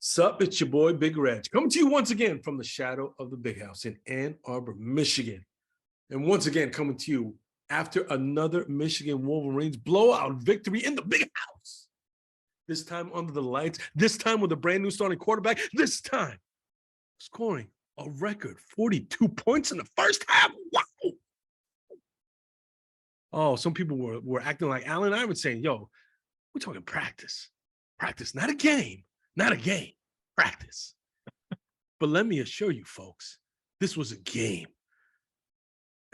Sup, it's your boy Big Reg, coming to you once again from the shadow of the Big House in Ann Arbor, Michigan. And once again, coming to you after another Michigan Wolverines blowout victory in the Big House. This time under the lights, this time with a brand new starting quarterback, this time scoring a record 42 points in the first half. Wow. Oh, some people were acting like Allen Iverson, yo, we're talking practice. Practice, not a game. Not a game, practice. But let me assure you, folks, this was a game.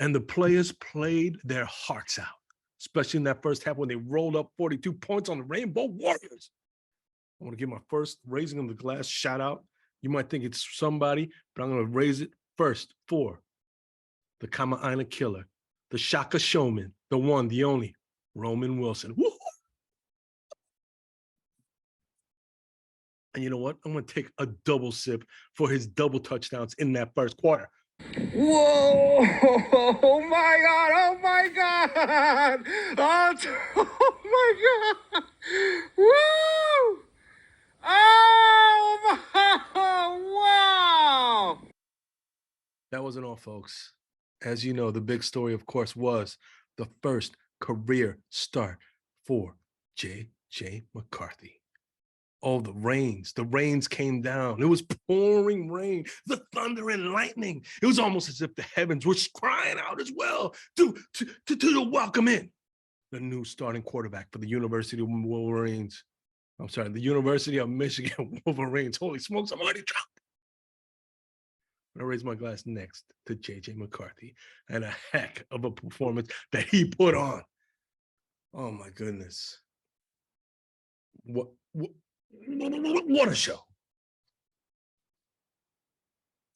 And the players played their hearts out, especially in that first half when they rolled up 42 points on the Rainbow Warriors. I want to give my first raising of the glass shout out. You might think it's somebody, but I'm going to raise it first for the Kama Killer, the Shaka Showman, the one, the only, Roman Wilson. Woo! And you know what? I'm going to take a double sip for his double touchdowns in that first quarter. Whoa! Oh my God! Oh my God! Oh my God! Woo! Oh my! Wow! That wasn't all, folks. As you know, the big story, of course, was the first career start for J.J. McCarthy. Oh, the rains came down. It was pouring rain, the thunder and lightning. It was almost as if the heavens were crying out as well to welcome in the new starting quarterback for the University of Wolverines. I'm sorry, the University of Michigan Wolverines. Holy smokes, I'm already drunk. I'm going to raise my glass next to J.J. McCarthy and a heck of a performance that he put on. Oh, my goodness. What a show.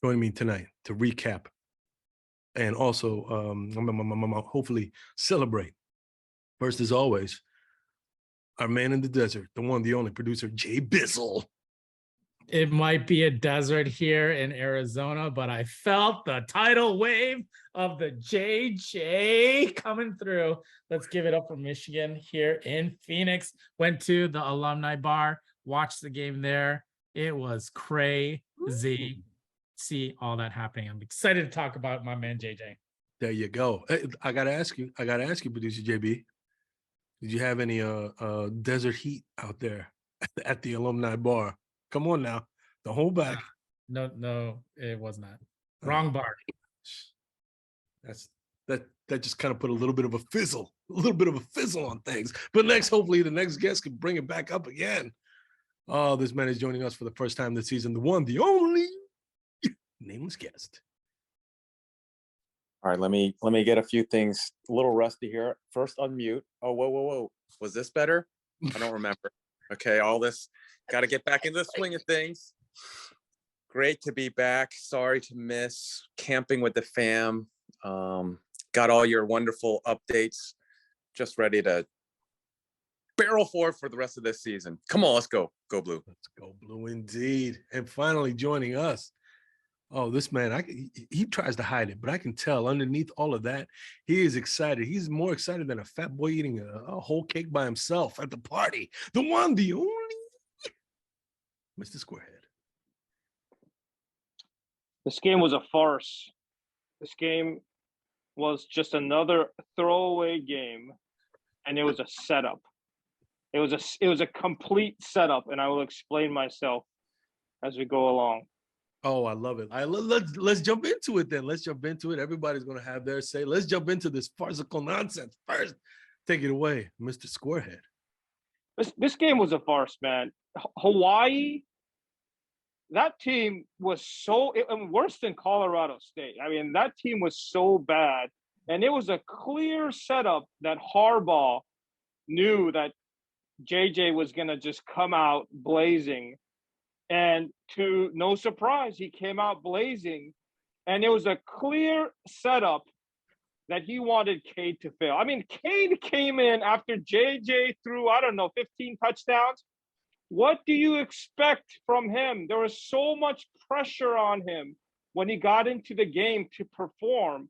Joining me tonight to recap and also hopefully celebrate. First, as always, our man in the desert, the one, the only producer, Jay Bizzle. It might be a desert here in Arizona, but I felt the tidal wave of the JJ coming through. Let's give it up for Michigan here in Phoenix. Went to the alumni bar, watched the game there. It was crazy. See all that happening. I'm excited to talk about my man JJ. There you go. I gotta ask you, producer JB. Did you have any desert heat out there at the alumni bar? Come on now, the whole back. No, it was not. Wrong bar. That just kind of put a little bit of a fizzle on things. But hopefully the next guest can bring it back up again. Oh, this man is joining us for the first time this season. The one, the only nameless guest. All right, let me get a few things a little rusty here. First, unmute. Oh, whoa. Was this better? I don't remember. Okay, all this. Got to get back into the swing of things. Great to be back. Sorry to miss camping with the fam. Got all your wonderful updates. Just ready to barrel forward for the rest of this season. Come on, let's go. Go Blue. Let's go Blue indeed. And finally joining us. Oh, this man, he tries to hide it, but I can tell underneath all of that, he is excited. He's more excited than a fat boy eating a whole cake by himself at the party. The one, the only Mr. Squarehead. This game was a farce. This game was just another throwaway game, and it was a setup. It was a complete setup, and I will explain myself as we go along. Oh, I love it. Let's jump into it then. Let's jump into it. Everybody's going to have their say. Let's jump into this farcical nonsense first. Take it away, Mr. Squarehead. This game was a farce, man. Hawaii, that team was worse than Colorado State. I mean, that team was so bad. And it was a clear setup that Harbaugh knew that JJ was going to just come out blazing. And to no surprise, he came out blazing. And it was a clear setup that he wanted Cade to fail. I mean, Cade came in after JJ threw, 15 touchdowns. What do you expect from him? There was so much pressure on him when he got into the game to perform.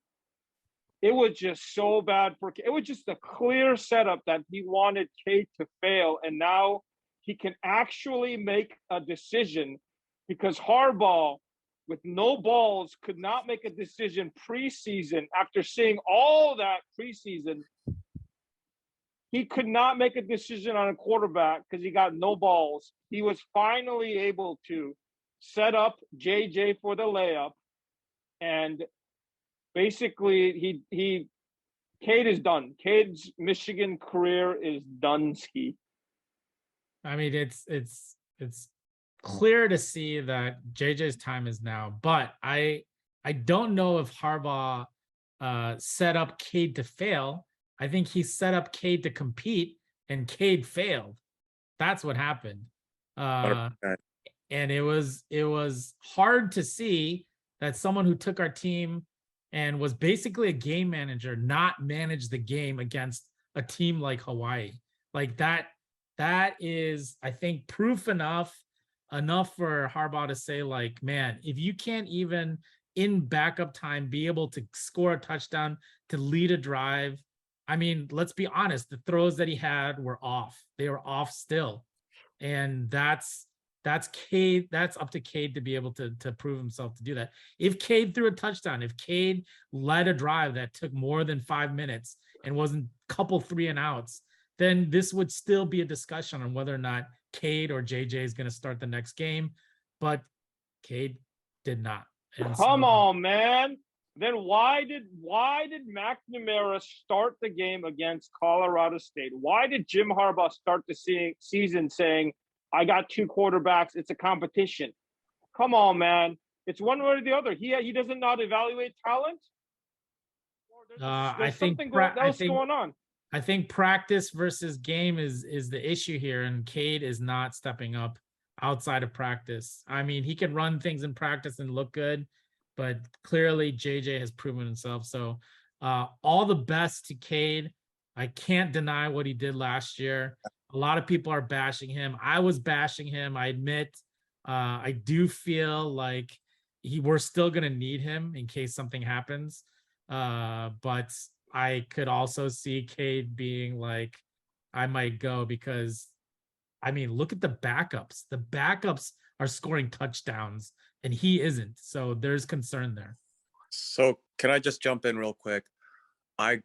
It was just so bad it was just a clear setup that he wanted Cade to fail. And now he can actually make a decision, because Harbaugh, with no balls, could not make a decision preseason. After seeing all that preseason, he could not make a decision on a quarterback because he got no balls. He was finally able to set up JJ for the layup, and basically Cade is done. Cade's Michigan career is done ski. I mean, it's clear to see that JJ's time is now, but I don't know if Harbaugh set up Cade to fail. I think he set up Cade to compete, and Cade failed. That's what happened. 100%. And it was hard to see that someone who took our team and was basically a game manager not manage the game against a team like Hawaii. Like that is, I think, proof enough for Harbaugh to say, like, man, if you can't even in backup time be able to score a touchdown, to lead a drive, I mean, let's be honest, the throws that he had were off. They were off still. And that's Cade. That's up to Cade to be able to prove himself to do that. If Cade threw a touchdown, if Cade led a drive that took more than 5 minutes and wasn't couple 3 and outs, then this would still be a discussion on whether or not Cade or JJ is going to start the next game. But Cade did not. And Come on, man. Then why did McNamara start the game against Colorado State? Why did Jim Harbaugh start the season saying, I got 2 quarterbacks, it's a competition? Come on, man. It's one way or the other. He doesn't know how to evaluate talent? I think something else going on. I think practice versus game is the issue here, and Cade is not stepping up outside of practice. I mean, he can run things in practice and look good, but clearly JJ has proven himself. So all the best to Cade. I can't deny what he did last year. A lot of people are bashing him. I was bashing him, I admit. I do feel like we're still going to need him in case something happens. But I could also see Cade being like, I might go, because, I mean, look at the backups. The backups are scoring touchdowns and he isn't. So there's concern there. So can I just jump in real quick? I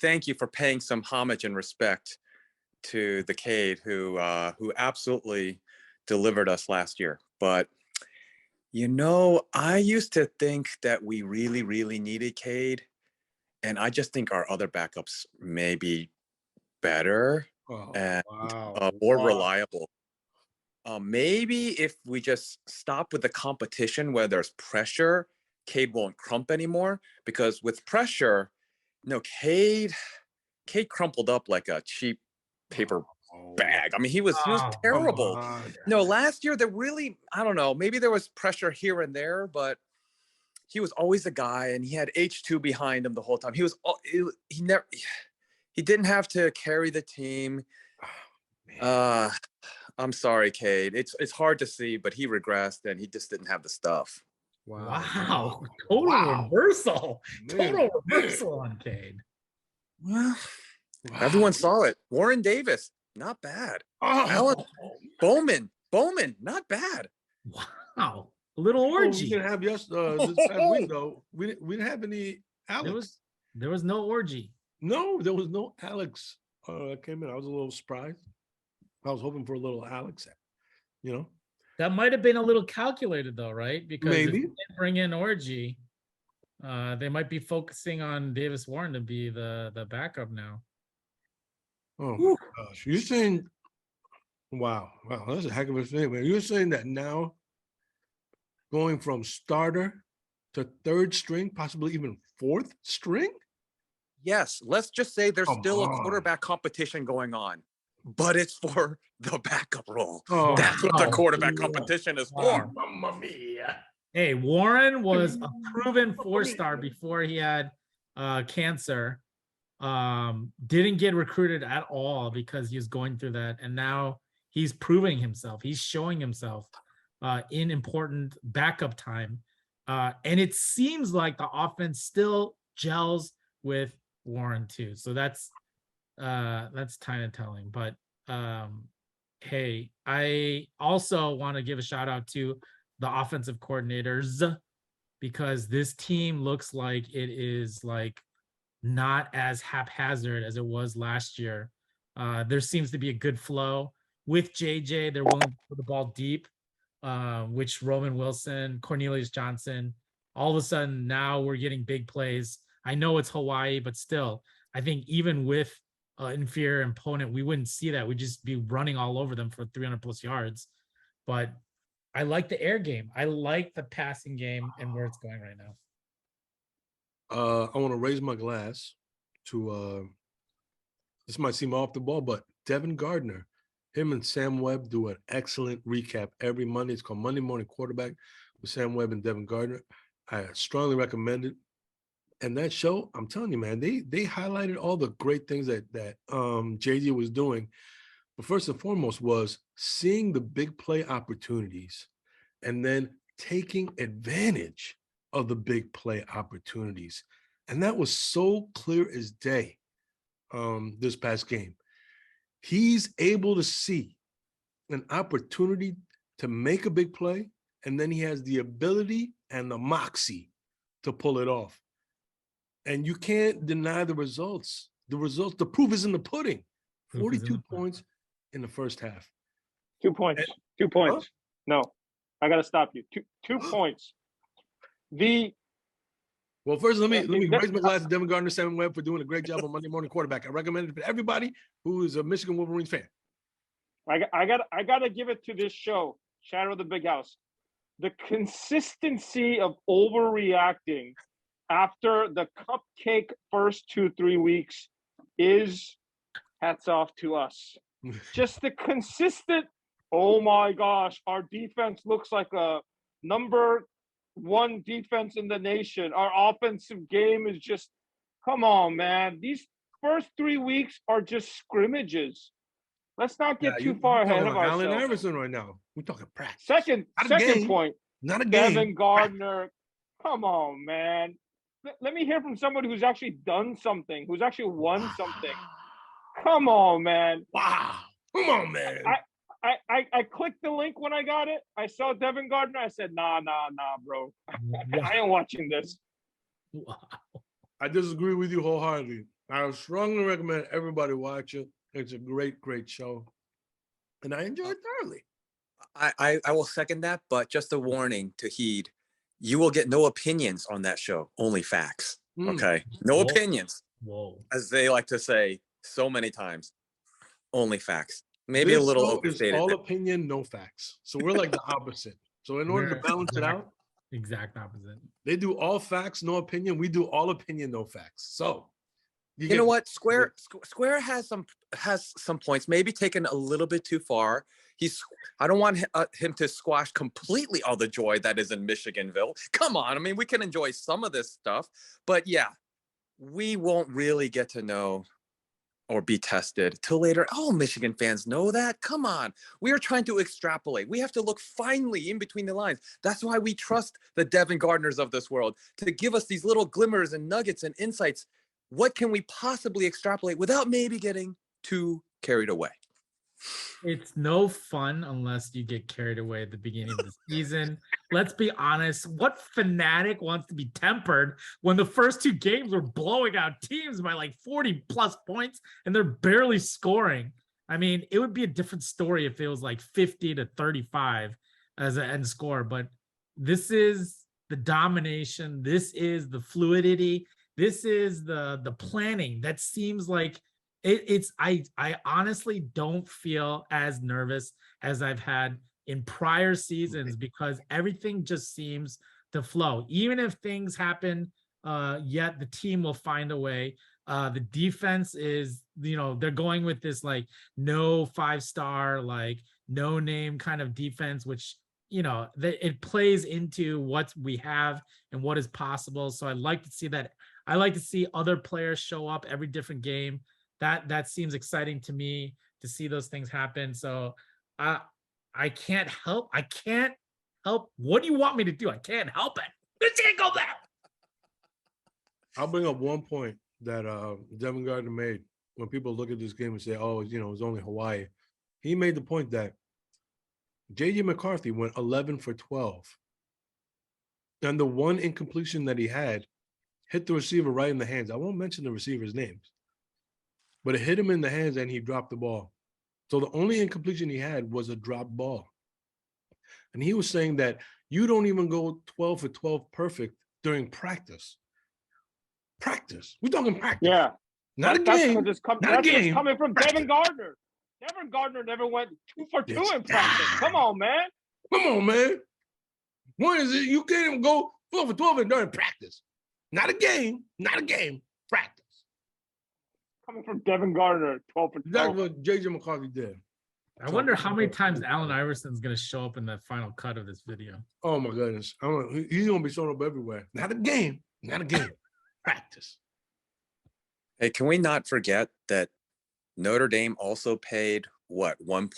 thank you for paying some homage and respect to the Cade who absolutely delivered us last year. But I used to think that we really, really needed Cade, and I just think our other backups may be better and more reliable. Maybe if we just stop with the competition where there's pressure, Cade won't crump anymore, because with pressure, Cade crumpled up like a cheap paper bag. I mean, he was terrible. No, last year there really, I don't know, maybe there was pressure here and there, but he was always the guy, and he had H2 behind him the whole time. He didn't have to carry the team. I'm sorry, Cade. It's hard to see, but he regressed and he just didn't have the stuff. Wow. Total reversal. Total reversal on Cade. Well, everyone saw it. Warren Davis, not bad. Alan Bowman, not bad. Wow. A little orgy. We didn't have this past week, though. We didn't have any Alex. There was no orgy. No, there was no Alex. Came in. I was a little surprised. I was hoping for a little Alex. That might have been a little calculated, though, right? Because maybe if they didn't bring in orgy, they might be focusing on Davis Warren to be the backup now. Oh my gosh! You're saying, wow, that's a heck of a thing, man. You're saying that now, going from starter to 3rd string, possibly even 4th string? Yes, let's just say there's still a quarterback competition going on, but it's for the backup role. That's what the quarterback competition is for. Mamma mia. Hey, Warren was a proven 4-star before he had cancer. Didn't get recruited at all because he was going through that, and now he's proving himself. He's showing himself in important backup time, and it seems like the offense still gels with Warren too. So that's kind of telling. But hey, I also want to give a shout out to the offensive coordinators because this team looks like it is like not as haphazard as it was last year. There seems to be a good flow with JJ. They're willing to put the ball deep, which Roman Wilson, Cornelius Johnson, all of a sudden now we're getting big plays. I know it's Hawaii, but still, I think even with an inferior opponent, we wouldn't see that. We'd just be running all over them for 300 plus yards. But I like the air game. I like the passing game and where it's going right now. I want to raise my glass to this might seem off the ball, but Devin Gardner, him and Sam Webb do an excellent recap every Monday. It's called Monday Morning Quarterback with Sam Webb and Devin Gardner. I strongly recommend it. And that show, I'm telling you, man, they highlighted all the great things that JJ was doing. But first and foremost was seeing the big play opportunities and then taking advantage of the big play opportunities. And that was so clear as day this past game. He's able to see an opportunity to make a big play, and then he has the ability and the moxie to pull it off. And you can't deny the results. The proof is in the pudding. 42 points in the first half. 2 points. 2 points. No, I got to stop you. Two points. Well, first, let me raise my glass to Devin Gardner, Sam Webb for doing a great job on Monday Morning Quarterback. I recommend it for everybody who is a Michigan Wolverines fan. I got to give it to this show, Shadow of the Big House. The consistency of overreacting after the cupcake first 2-3 weeks is hats off to us. Just the consistent, oh my gosh, our defense looks like a number one defense in the nation. Our offensive game is just, come on, man. These first 3 weeks are just scrimmages. Let's not get too far ahead of ourselves. Allen Iverson right now. We're talking practice. Second point. Not a game. Devin Gardner. Come on, man. Let me hear from somebody who's actually done something, who's actually won something. Come on, man. Wow. Come on, man. I clicked the link when I got it. I saw Devin Gardner. I said, nah, bro. I ain't watching this. Wow. I disagree with you wholeheartedly. I strongly recommend everybody watch it. It's a great, great show. And I enjoyed it thoroughly. I will second that, but just a warning to heed. You will get no opinions on that show, only facts. Okay? No opinions. Whoa. As they like to say so many times. Only facts. Maybe a little overstated. All opinion, no facts. So we're like the opposite. So in order to balance it out, exact opposite. They do all facts, no opinion. We do all opinion, no facts. So you know what? Square has some points, maybe taken a little bit too far. I don't want him to squash completely all the joy that is in Michiganville. Come on. I mean, we can enjoy some of this stuff, but yeah, we won't really get to know or be tested till later. Oh, Michigan fans know that. Come on. We are trying to extrapolate. We have to look finely in between the lines. That's why we trust the Devin Gardners of this world to give us these little glimmers and nuggets and insights. What can we possibly extrapolate without maybe getting too carried away? It's no fun unless you get carried away at the beginning of the season. Let's be honest. What fanatic wants to be tempered when the first two games were blowing out teams by like 40 plus points and they're barely scoring? I mean, it would be a different story if it was like 50-35 as an end score, but this is the domination. This is the fluidity. This is the planning that seems like I honestly don't feel as nervous as I've had in prior seasons because everything just seems to flow. Even if things happen, yet the team will find a way. The defense is, they're going with this like no 5-star, like no name kind of defense, which, it plays into what we have and what is possible. So I like to see that. I like to see other players show up every different game. That seems exciting to me to see those things happen. So I can't help. What do you want me to do? I can't help it. Let's go there. I'll bring up one point that Devin Gardner made when people look at this game and say, oh, it was only Hawaii. he made the point that J.J. McCarthy went 11 for 12. And the one incompletion that he had hit the receiver right in the hands. I won't mention the receiver's names, but it hit him in the hands and he dropped the ball. So the only incompletion he had was a dropped ball. And he was saying that you don't even go 12 for 12 perfect during practice. Practice. We're talking practice. Yeah. Not a That's game. just Not a game. coming from Practice. Devin Gardner. Devin Gardner never went 2 for 2 Yes. in practice. Come on, man. Come on, man. One is it? You can't even go 12 for 12 during practice. Not a game. Not a game. Practice. Coming from Devin Gardner, 12 for 12. That's what J.J. McCarthy did. I wonder how many times Allen Iverson's going to show up in the final cut of this video. Oh, my goodness. He's going to be showing up everywhere. Not a game. Not a game. Practice. Hey, can we not forget that Notre Dame also paid what 1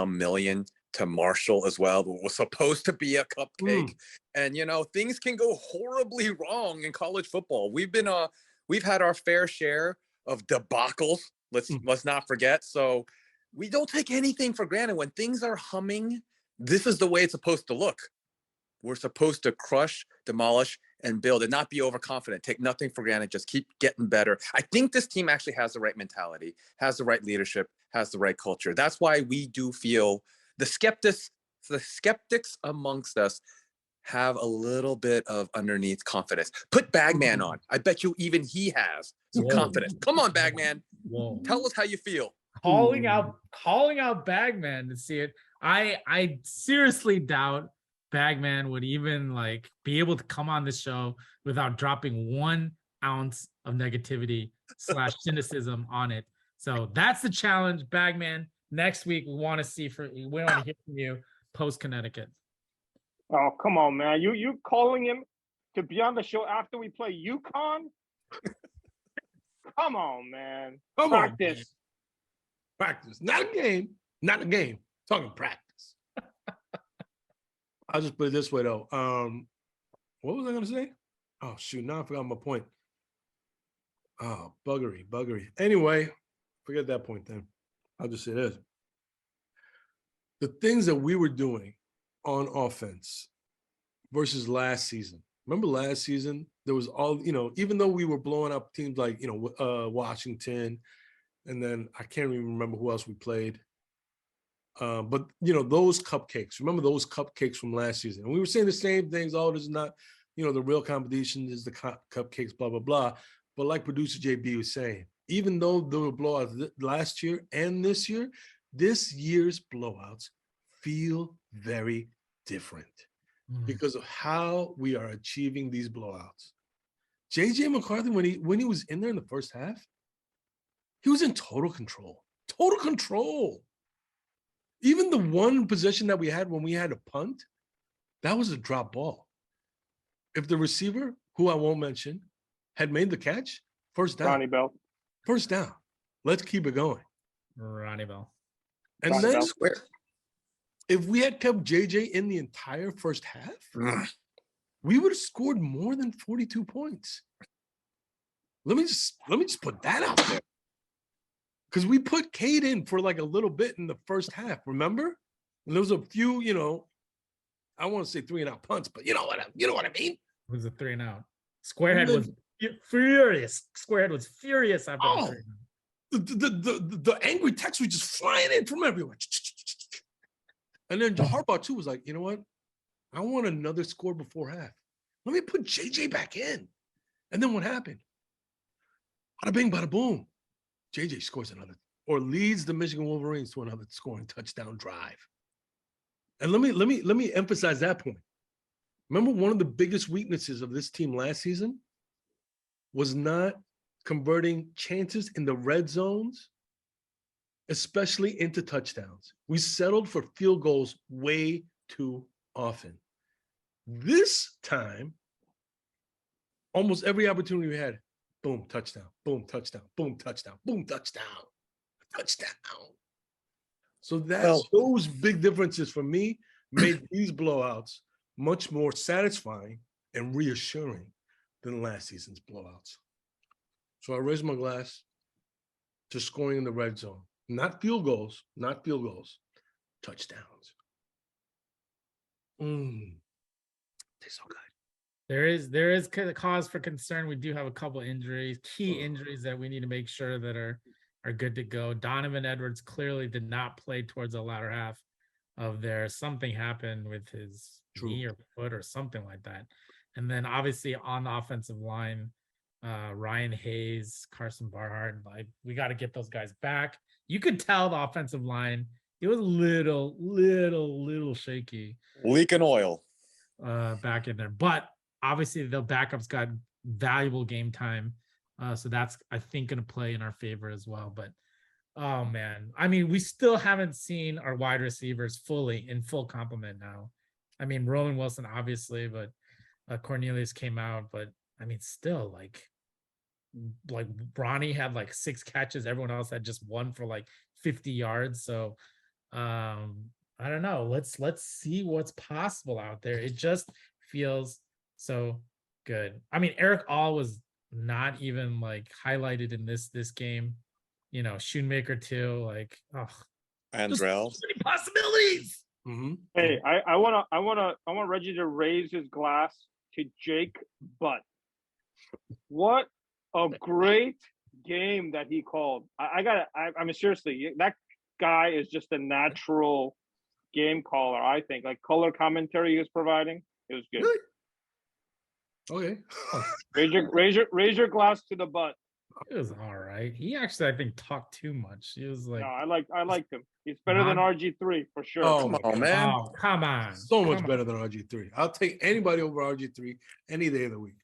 million to Marshall as well? It was supposed to be a cupcake, and things can go horribly wrong in college football. We've had our fair share of debacles. Let's not forget. So we don't take anything for granted. When things are humming, this is the way it's supposed to look. We're supposed to crush, demolish, and build, and not be overconfident. Take nothing for granted. Just keep getting better. I think this team actually has the right mentality, has the right leadership, has the right culture. That's why we do feel the skeptics amongst us have a little bit of underneath confidence. Put Bagman on. I bet you even he has some confidence. Come on, Bagman. Whoa. Tell us how you feel. Calling out Bagman to see it. I seriously doubt Bagman would even be able to come on the show without dropping 1 ounce of negativity / cynicism on it. So that's the challenge, Bagman. Next week we want to hear from you post Connecticut. Oh, come on, man. You calling him to be on the show after we play UConn? Come on, man. Practice. Practice. Not a game. Not a game. Talking practice. I'll just put it this way, though. What was I going to say? Oh, shoot. Now I forgot my point. Oh, buggery. Anyway, forget that point then. I'll just say this. The things that we were doing on offense versus last season. Remember last season? There was all, even though we were blowing up teams like, Washington, and then I can't even remember who else we played. But those cupcakes. Remember those cupcakes from last season? And we were saying the same things. Oh, this is not, the real competition is the cupcakes, blah blah blah. But like producer JB was saying, even though there were blowouts last year and this year, this year's blowouts feel very different because of how we are achieving these blowouts. J.J. McCarthy, when he was in there in the first half, he was in total control. Total control. Even the one possession that we had when we had a punt, that was a drop ball. If the receiver, who I won't mention, had made the catch, first down. Ronnie Bell. First down. Let's keep it going. Ronnie Bell. And Ronnie then Bell. if we had kept JJ in the entire first half, we would have scored more than 42 points. Let me just put that out there. Because we put Cade in for like a little bit in the first half, remember? And there was a few, I want to say 3-and-out punts, but you know what I mean? It was a 3-and-out. Squarehead was furious. Squarehead was furious after the 3-and-out. The angry text was just flying in from everywhere. And then Harbaugh too was like, you know what? I want another score before half. Let me put JJ back in. And then what happened? Bada bing, bada boom. JJ scores another, or leads the Michigan Wolverines to another scoring touchdown drive. And let me emphasize that point. Remember, one of the biggest weaknesses of this team last season was not converting chances in the red zones, especially into touchdowns. We settled for field goals way too often. This time, almost every opportunity we had, boom, touchdown, boom, touchdown, boom, touchdown, boom, touchdown, touchdown. So those big differences for me made these blowouts much more satisfying and reassuring than last season's blowouts. So I raise my glass to scoring in the red zone. Not field goals, touchdowns. They're so good. There is cause for concern. We do have a couple injuries, key injuries that we need to make sure that are good to go. Donovan Edwards clearly did not play towards the latter half of there. Something happened with his knee or foot or something like that. And then obviously on the offensive line, Ryan Hayes, Carson Barhart, like we got to get those guys back. You could tell the offensive line, it was little shaky. Leaking oil. Back in there. But obviously the backups got valuable game time. So that's, I think, going to play in our favor as well. But oh man, I mean, we still haven't seen our wide receivers fully in full complement now. I mean, Roland Wilson, obviously, but Cornelius came out. But I mean, still like Bronny had like 6 catches. Everyone else had just 1 for like 50 yards. So I don't know. Let's see what's possible out there. It just feels so good. I mean, Eric All was not even like highlighted in this game. You know, Shoemaker too. Like, oh, Andrell. so many possibilities. Hey, I want Reggie to raise his glass to Jake Butt. What a great game that he called. I mean, seriously, that guy is just a natural game caller. I think like color commentary he was providing, it was good. Okay. Raise your glass to the butt. It was all right. He actually, I think, talked too much. He was like, no, I liked him. He's better than RG3 for sure. Oh, Come on, man. oh, come on. So much better than RG3. I'll take anybody over RG3 any day of the week.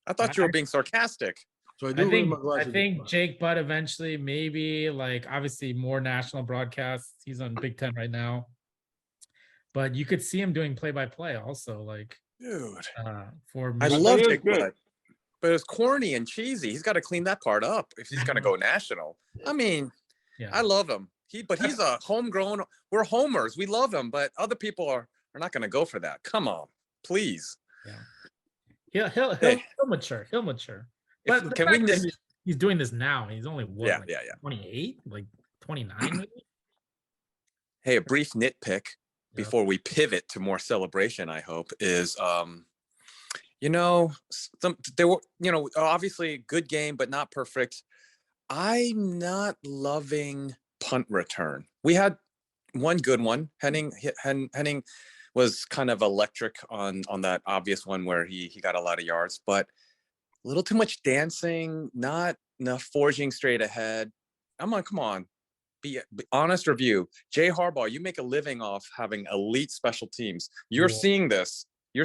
I thought you were being sarcastic. So I think Jake Butt eventually, maybe like obviously more national broadcasts. He's on Big Ten right now, but you could see him doing play-by-play also. Like, dude, for I love Jake Butt, but it's corny and cheesy. He's got to clean that part up if he's going to go national. I mean, yeah. I love him. But he's a homegrown. We're homers. We love him, but other people are not going to go for that. Come on, please. Yeah, he'll mature. He'll mature. But can we? He's doing this now. He's only what? 28, like 29. Maybe? Hey, a brief nitpick before we pivot to more celebration. I hope is, you know, there were, you know, obviously good game, but not perfect. I'm not loving punt return. We had one good one. Henning was kind of electric on that obvious one where he got a lot of yards, but a little too much dancing, not enough forging straight ahead. Come on. Be honest review. Jay Harbaugh, you make a living off having elite special teams. You're seeing this. You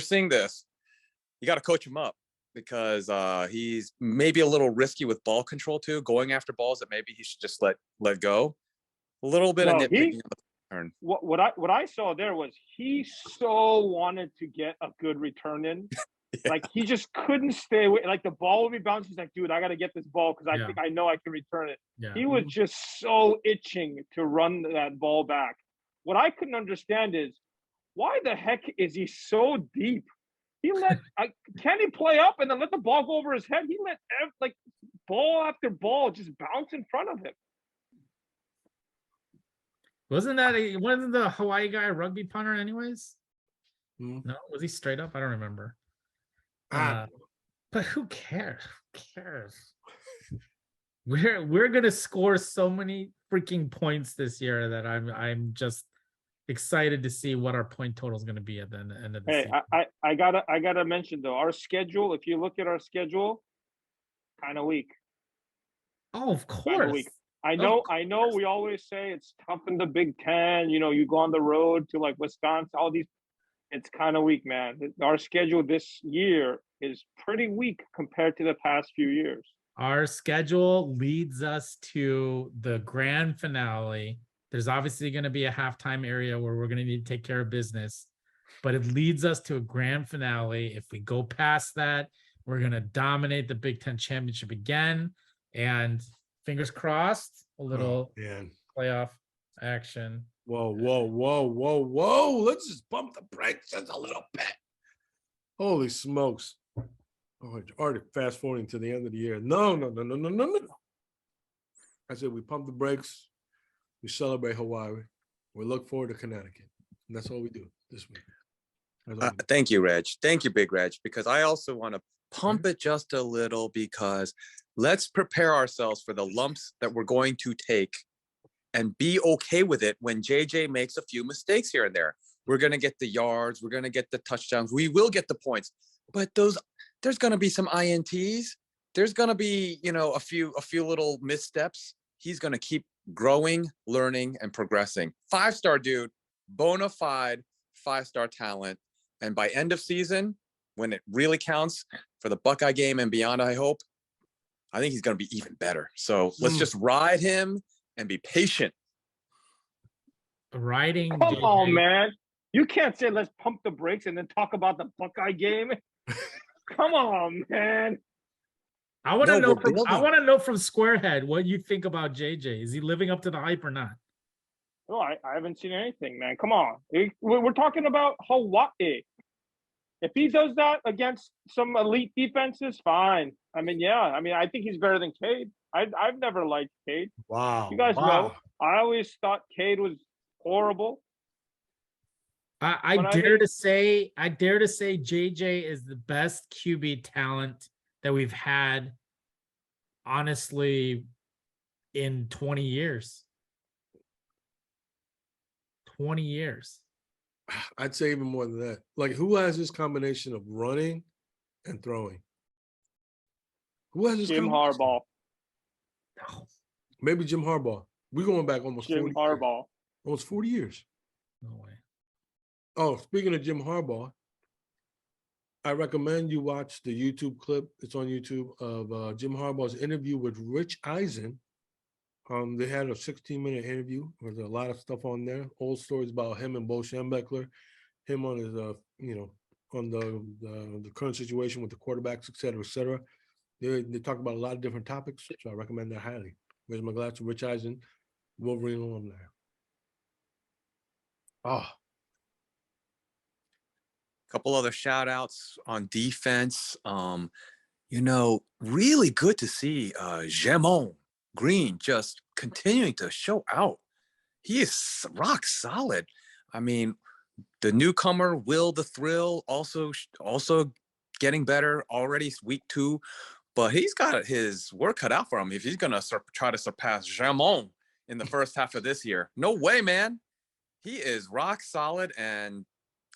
got to coach him up because he's maybe a little risky with ball control too, going after balls that maybe he should just let go. A little bit of nitpicking on the turn. What I saw there was he so wanted to get a good return in. Yeah. Like he just couldn't stay away. Like the ball would be bouncing. He's like, dude, I got to get this ball because I think I know I can return it. Yeah. He was just so itching to run that ball back. What I couldn't understand is why the heck is he so deep? He can he play up and then let the ball go over his head? He let like ball after ball just bounce in front of him. Wasn't the Hawaii guy a rugby punter anyways? No, was he straight up? I don't remember. But who cares? We're gonna score so many freaking points this year that I'm just excited to see what our point total is going to be at the end of the season. I gotta mention though, our schedule. If you look at our schedule, kind of weak. Oh, of course. I know. We always say it's tough in the Big Ten. You know, you go on the road to like Wisconsin, all these. It's kind of weak, man. Our schedule this year is pretty weak compared to the past few years. Our schedule leads us to the grand finale. There's obviously going to be a halftime area where we're going to need to take care of business, but it leads us to a grand finale. If we go past that, we're going to dominate the Big Ten championship again. And fingers crossed, a little playoff action. Whoa. Let's just bump the brakes just a little bit. Holy smokes. Oh, already fast forwarding to the end of the year. No. I said we pump the brakes. We celebrate Hawaii. We look forward to Connecticut. And that's all we do this week. That's all we do. Thank you, Reg. Thank you, Big Reg, because I also want to pump it just a little because let's prepare ourselves for the lumps that we're going to take and be okay with it when JJ makes a few mistakes here and there. We're going to get the yards. We're going to get the touchdowns. We will get the points. But there's going to be some INTs. There's going to be, a few little missteps. He's going to keep growing, learning, and progressing. 5-star dude, bona fide 5-star talent. And by end of season, when it really counts for the Buckeye game and beyond, I hope, I think he's going to be even better. So let's just ride him and be patient. Riding. Come JJ. on, man. You can't say let's pump the brakes and then talk about the Buckeye game. Come on, man. I want to No, know we're from I building. want to know from Squarehead what you think about JJ. Is he living up to the hype or not? No, I haven't seen anything, man. Come on. We're talking about Hawaii. If he does that against some elite defenses, fine. I mean, yeah. I mean, I think he's better than Cade. I've never liked Cade. Wow. You guys know. I always thought Cade was horrible. I But I dare mean- to say JJ is the best QB talent that we've had, honestly, in 20 years. 20 years. I'd say even more than that. Like, who has this combination of running and throwing? Who has this Jim combination? Harbaugh. No, Maybe Jim Harbaugh. We're going back almost Jim 40 years. Harbaugh. Almost 40 years. no way. Oh, speaking of Jim Harbaugh, I recommend you watch the YouTube clip. It's on YouTube of Jim Harbaugh's interview with Rich Eisen. They had a 16-minute interview. There's a lot of stuff on there. Old stories about him and Bo Schembechler, him on his, on the current situation with the quarterbacks, et cetera, et cetera. They talk about a lot of different topics, so I recommend that highly. Raise my glass to Rich Eisen, Wolverine alumni. Oh, Couple other shout outs on defense. Really good to see Jamon Green just continuing to show out. He is rock solid. I mean, the newcomer Will the Thrill also getting better already week 2, but he's got his work cut out for him if he's gonna try to surpass Jamon in the first half of this year. No way, man. He is rock solid, and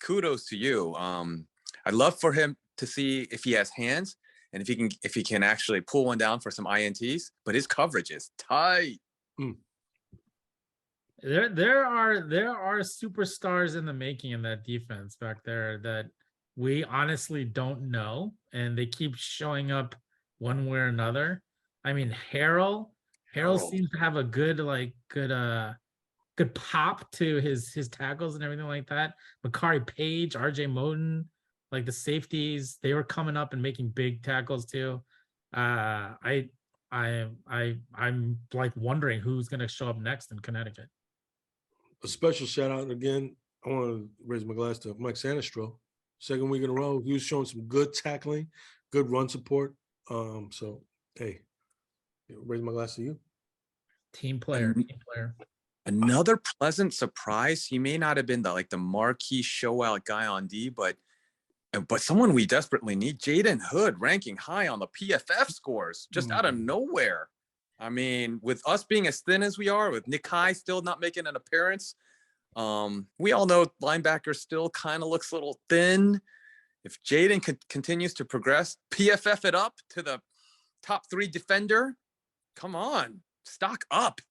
kudos to you. I'd love for him to see if he has hands and if he can actually pull one down for some INTs, but his coverage is tight. There are superstars in the making in that defense back there that we honestly don't know, and they keep showing up one way or another. I mean, Harold seems to have a good pop to his tackles and everything like that. McCarthy Page, RJ Moden, like the safeties, they were coming up and making big tackles too. I'm like wondering who's gonna show up next in Connecticut. a special shout out again. I want to raise my glass to Mike Sanistro. Second week in a row, he was showing some good tackling, good run support. So hey, raise my glass to you. Team player. Another pleasant surprise. He may not have been the marquee show out guy on D, but someone we desperately need. Jaden Hood ranking high on the PFF scores just out of nowhere. I mean, with us being as thin as we are, with Nikai still not making an appearance, we all know linebacker still kind of looks a little thin. If Jaden continues to progress, PFF it up to the top 3 defender. Come on, stock up.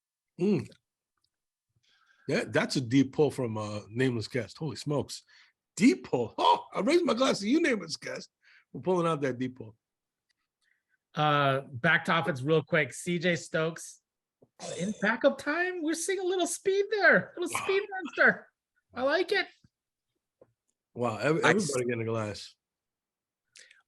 That's a deep pull from Nameless Guest. Holy smokes. Deep pull. Oh, I raised my glass to you, Nameless Guest. We're pulling out that deep pull. Back to offense real quick. CJ Stokes in backup time. We're seeing a little speed there. A little speed monster. I like it. Wow, everybody getting a glass.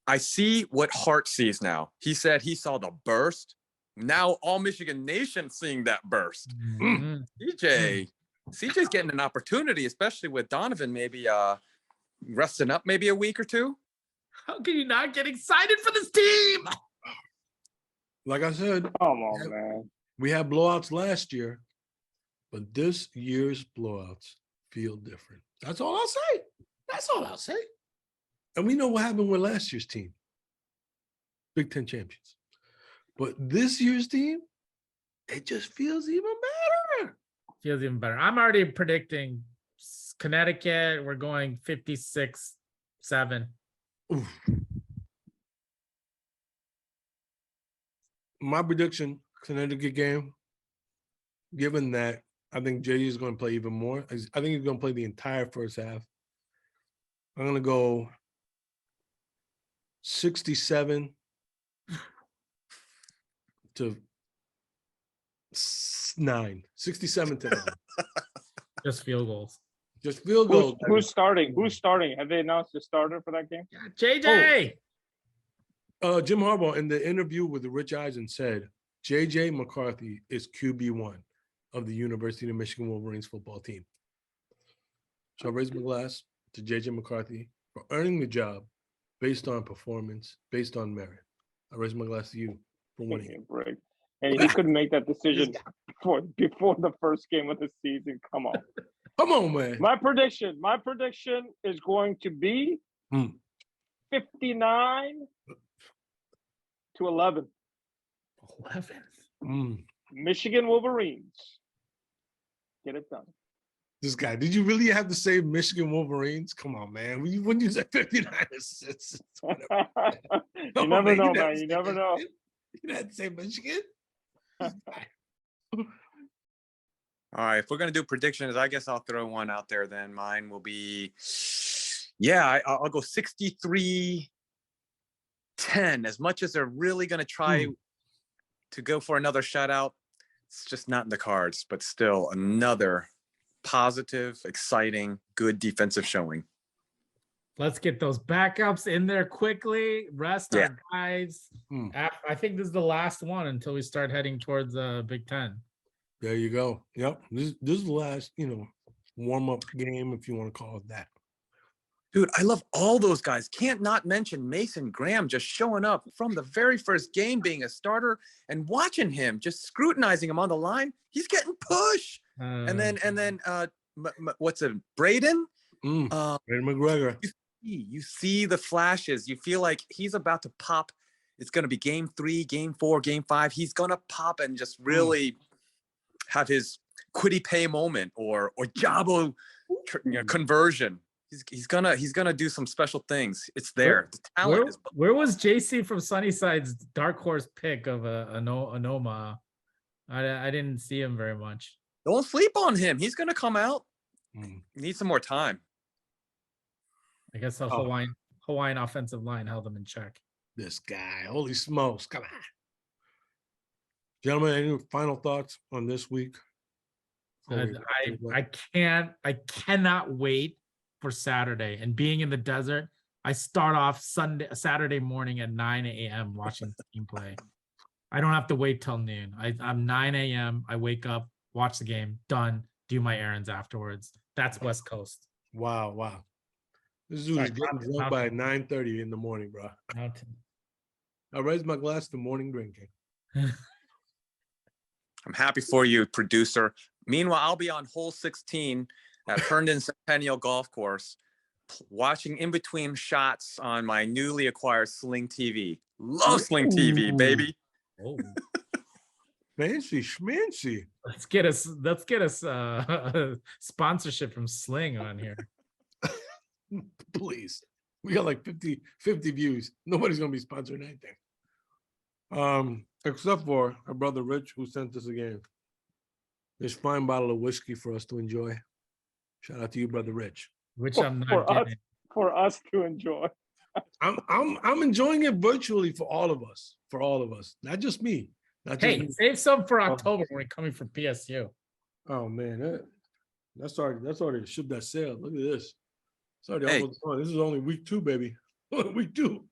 I see what Hart sees now. He said he saw the burst. Now all Michigan Nation seeing that burst. CJ's getting an opportunity, especially with Donovan maybe resting up maybe a week or 2. How can you not get excited for this team? Like I said, Come on, man. we had blowouts last year. but this year's blowouts feel different. That's all I'll say. That's all I'll say. And we know what happened with last year's team, Big Ten champions. But this year's team, it just feels even better. Feels even better. I'm already predicting Connecticut. We're going 56-7. Oof. My prediction, Connecticut game, given that I think JD is going to play even more. I think he's going to play the entire first half. I'm going to go 67 to 9. 67 to 9. Just field goals. Just field goal. Who's starting? Who's starting? Have they announced the starter for that game? JJ. Jim Harbaugh in the interview with Rich Eisen said JJ McCarthy is QB1 of the University of Michigan Wolverines football team. So I raise my glass to JJ McCarthy for earning the job based on performance, based on merit. I raise my glass to you for Give me winning. a break. And he couldn't make that decision before the first game of the season. Come on. Come on, man. My prediction is going to be 59 to 11. 11. Michigan Wolverines. Get it done. This guy, did you really have to say Michigan Wolverines? Come on, man. When you said 59 assists, You never know, man. You never know. You had to say Michigan? All right, if we're gonna do predictions, I guess I'll throw one out there. Then mine will be, I'll go 63-10. As much as they're really gonna try to go for another shutout, it's just not in the cards. But still, another positive, exciting, good defensive showing. Let's get those backups in there quickly. Rest our guys. I think this is the last one until we start heading towards Big Ten. There you go. Yep. This is the last, warm-up game, if you want to call it that. Dude, I love all those guys. Can't not mention Mason Graham just showing up from the very first game, being a starter, and watching him, just scrutinizing him on the line. He's getting pushed. And then what's it, Braden? Braden McGregor. You see the flashes. You feel like he's about to pop. It's going to be game 3, game 4, game 5. He's going to pop and just really have his Quiddy Pay moment or Jabo conversion. He's gonna do some special things. It's there. The talent is. Where was JC from Sunnyside's dark horse pick of Anoma? I didn't see him very much. Don't sleep on him. He's gonna come out. Need some more time. I guess the Hawaiian offensive line held him in check. This guy, holy smokes! Come on, gentlemen. Any final thoughts on this week? I cannot wait for Saturday and being in the desert. I start off Saturday morning at 9 a.m. watching the team play. I don't have to wait till noon. I'm 9 a.m. I wake up, watch the game, done, do my errands afterwards. That's West Coast. Wow. This dude is getting drunk by 9:30 in the morning, bro. Mountain. I raise my glass to morning drinking. I'm happy for you, producer. Meanwhile, I'll be on hole 16 at Herndon Centennial Golf Course, watching in between shots on my newly acquired Sling TV. Love Sling TV, baby. Oh. Fancy schmancy. Let's get us a sponsorship from Sling on here. Please. We got like 50 views. Nobody's gonna be sponsoring anything. Except for our brother Rich, who sent us a game. This fine bottle of whiskey for us to enjoy. Shout out to you, brother Rich. Which I'm not getting. For us to enjoy. I'm enjoying it virtually for all of us. Not just me. Hey, save some for October when we're coming from PSU. Oh man, that's already a ship that sailed. Look at this. It's already almost gone. This is only week 2, baby. Week 2.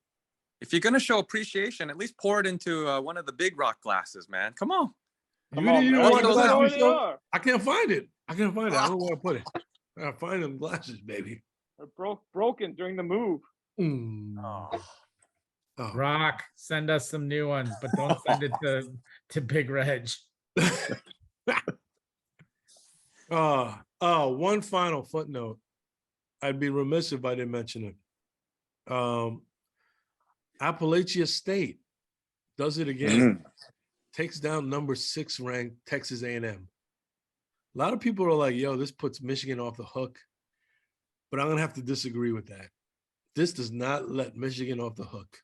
If you're gonna show appreciation, at least pour it into one of the big rock glasses, man. Come on. You don't want the glass we show? I can't find it. I don't know where to put it. I gotta find them glasses, baby. They're broken during the move. Rock, send us some new ones, but don't send it to Big Reg. One final footnote. I'd be remiss if I didn't mention it. Appalachia State does it again. Takes down number 6 ranked Texas A&M. A lot of people are like, yo, this puts Michigan off the hook. But I'm going to have to disagree with that. This does not let Michigan off the hook.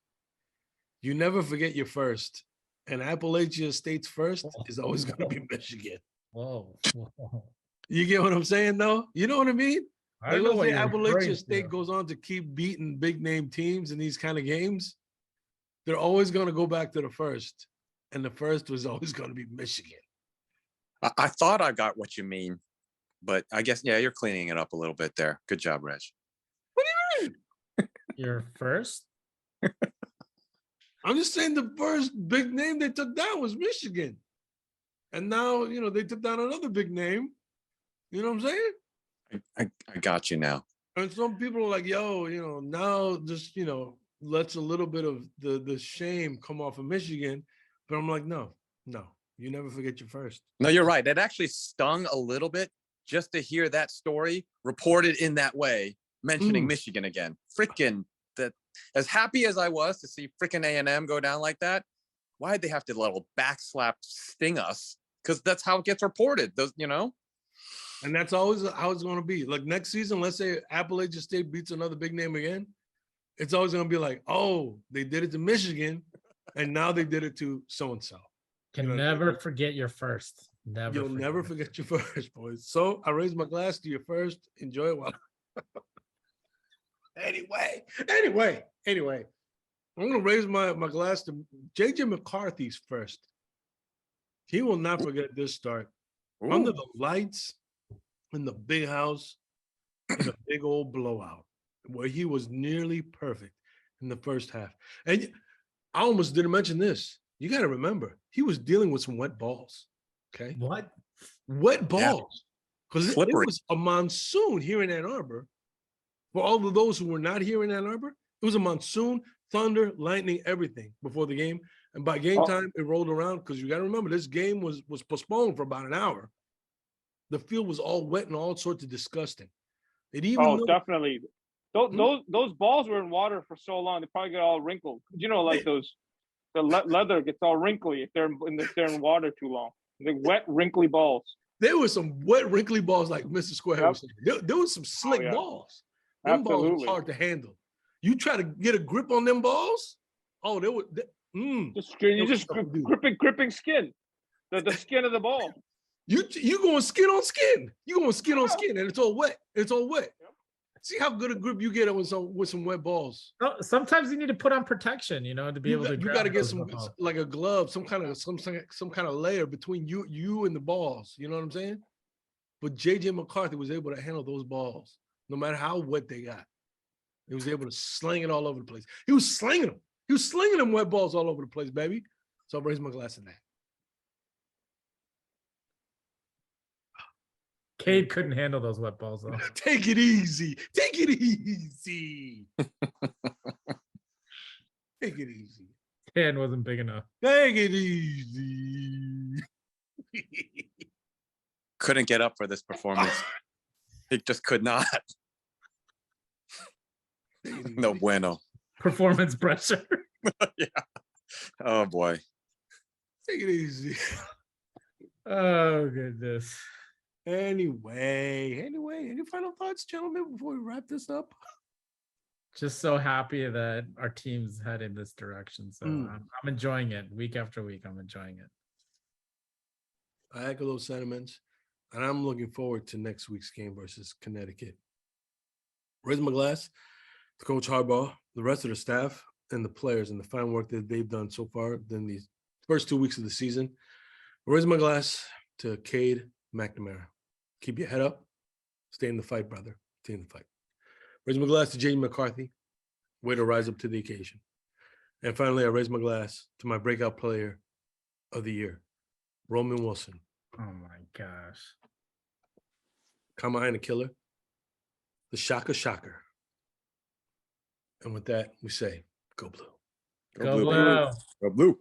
You never forget your first. And Appalachia State's first is always going to be Michigan. Whoa. You get what I'm saying, though? You know what I mean? I Like, know let's what say you're referring Appalachia to. State goes on to keep beating big name teams in these kind of games. They're always going to go back to the first. And the first was always going to be Michigan. I thought I got what you mean, but I guess, yeah, you're cleaning it up a little bit there. Good job, Reg. What do you mean? You're first? I'm just saying the first big name they took down was Michigan. And now, they took down another big name. You know what I'm saying? I got you now. And some people are like, yo, now just, lets a little bit of the shame come off of Michigan. But I'm like, no, you never forget your first. No, you're right. It actually stung a little bit just to hear that story reported in that way, mentioning Michigan again. Freaking that. As happy as I was to see freaking A&M go down like that, why'd they have to little backslap sting us? Because that's how it gets reported. Those, And that's always how it's going to be. Like next season, let's say Appalachia State beats another big name again. It's always going to be like, oh, they did it to Michigan, and now they did it to so-and-so. Can never forget your first. You'll never forget your first, boys. So I raise my glass to your first. Enjoy it while. Anyway. I'm going to raise my glass to J.J. McCarthy's first. He will not forget this start. Ooh. Under the lights in the big house in a big old blowout where he was nearly perfect in the first half. And I almost didn't mention this. You got to remember, he was dealing with some wet balls. Okay. What? Wet balls. Because it was a monsoon here in Ann Arbor. For all of those who were not here in Ann Arbor, it was a monsoon, thunder, lightning, everything before the game. And by game time, it rolled around because you got to remember this game was postponed for about an hour. The field was all wet and all sorts of disgusting. It even definitely. Those balls were in water for so long, they probably get all wrinkled. The leather gets all wrinkly if they're in water too long. The wet, wrinkly balls. There were some wet, wrinkly balls, like Mr. Square was saying. There was some slick balls. Them balls was hard to handle. You try to get a grip on them balls. Oh, they were. Just gripping skin, the skin of the ball. You going skin on skin. You going skin on skin, and it's all wet. It's all wet. Yep. See how good a grip you get with some wet balls. Sometimes you need to put on protection, to be able to. You got to get some like a glove, some kind of layer between you and the balls. You know what I'm saying? But JJ McCarthy was able to handle those balls, no matter how wet they got. He was able to sling it all over the place. He was slinging them. He was slinging them wet balls all over the place, baby. So I'll raise my glass in that. Cade couldn't handle those wet balls, though. Take it easy. Take it easy. Take it easy. Hand wasn't big enough. Take it easy. Couldn't get up for this performance. He just could not. No bueno. Performance pressure. Yeah. Oh boy. Take it easy. Oh goodness. Anyway, any final thoughts, gentlemen, before we wrap this up? Just so happy that our team's head in this direction. So I'm enjoying it week after week. I'm enjoying it. I echo those sentiments, and I'm looking forward to next week's game versus Connecticut. Raise my glass to Coach Harbaugh, the rest of the staff, and the players, and the fine work that they've done so far in these first 2 weeks of the season. Raise my glass to Cade McNamara. Keep your head up. Stay in the fight, brother. Stay in the fight. Raise my glass to J.J. McCarthy. Way to rise up to the occasion. And finally, I raise my glass to my breakout player of the year, Roman Wilson. Oh, my gosh. Come behind the killer. The shocker. And with that, we say, go blue. Go blue. Go blue.